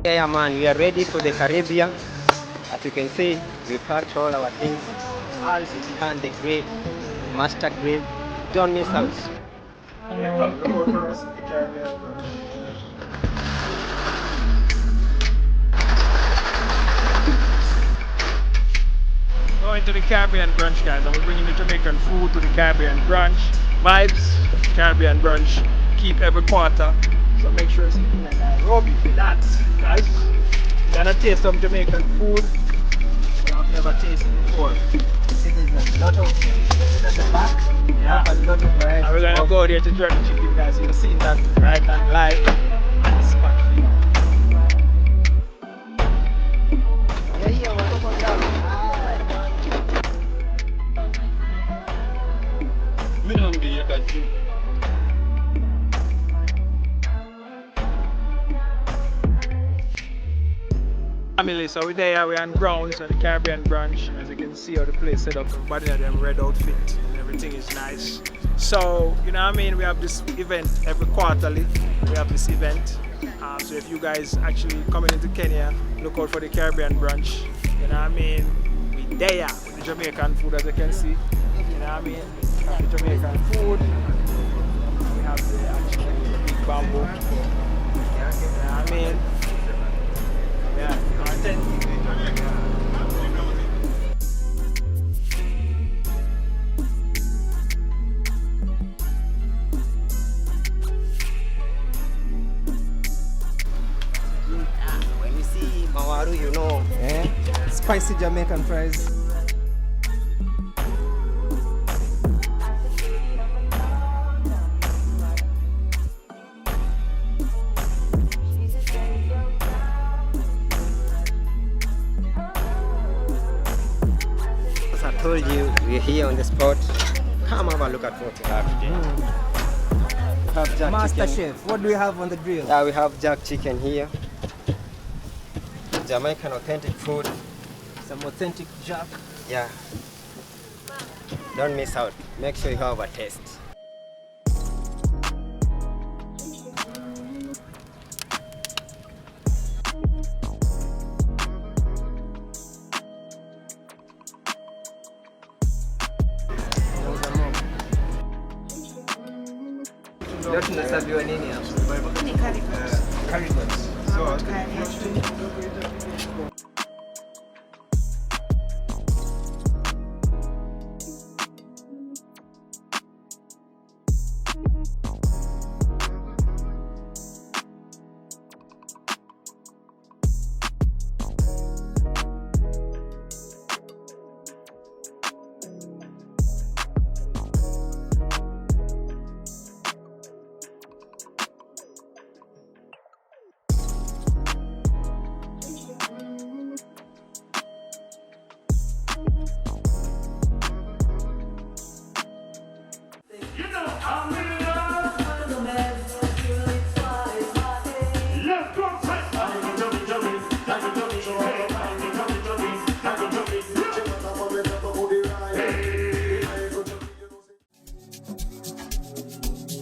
Yeah, man, we are ready for the Caribbean. As you can see, we packed all our things. Ours is behind the grill, master grill. Don't miss out. Going to the Caribbean brunch, guys, and we're bringing the Jamaican food to the Caribbean brunch. Vibes, Caribbean brunch, keep every quarter. So make sure it's in Nairobi for that, guys. Gonna taste some Jamaican food I've never tasted before. See, there's a lot of things at the back. Yeah. A lot of varieties. And we're gonna go there to try the chicken, guys. You'll see that right and live. It's spot for you. Yeah, man. We don't be a good thing. Family, so we're there, we're on grounds at the Caribbean brunch. As you can see how the place set up, everybody had them red outfit and everything is nice. So, you know what I mean, we have this event every quarterly. We have this event. So if you guys actually coming into Kenya, look out for the Caribbean brunch. You know what I mean? We there with the Jamaican food, as you can see. You know what I mean? We have the Jamaican food. We have the actually big bamboo. You know what I mean? Yeah, authentic. When you see Mawaru, you know. Spicy Jamaican fries. As I told you, we're here on the spot. Come have a look at what we have today. We have jack Master chicken. Chef, what do we have on the grill? Yeah, we have jack chicken here. Jamaican authentic food. Some authentic jack. Yeah. Don't miss out. Make sure you have a taste. Leo tunasabiwa nini hapo? Ni karibu. Karibu. So,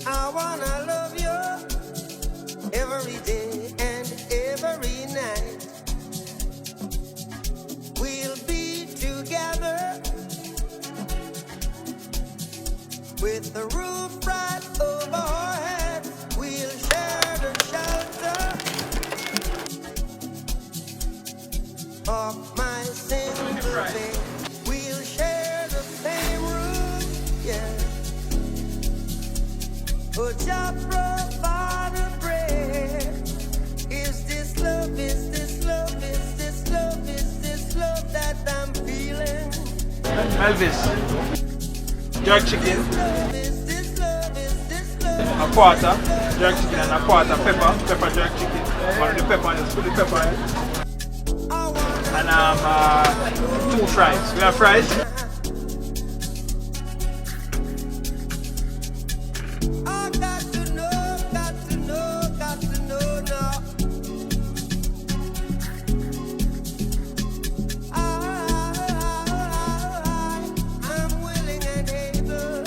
I wanna love you every day and every night. We'll be together with the roof right over our heads. We'll share the shelter of my single bed. We'll share the same room, yeah. But just provide a bread. Is this love, is this love, is this love, is this love that I'm feeling? Elvis, jerk chicken, Is this love, is this love? a quarter, jerk chicken and a quarter pepper jerk chicken. One of the pepper, just put the pepper in. I wanna And 2 fries. We have fries. I got to know, got to know, got to know now. I'm willing and able.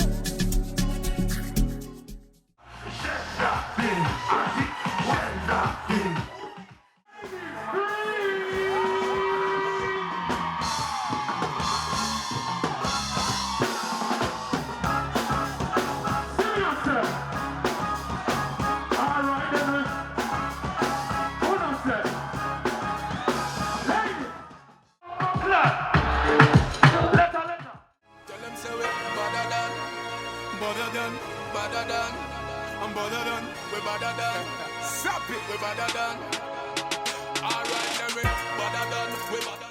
better than. I'm better than, we better than. Stop it, we better than. Alright, then we better than, we better than.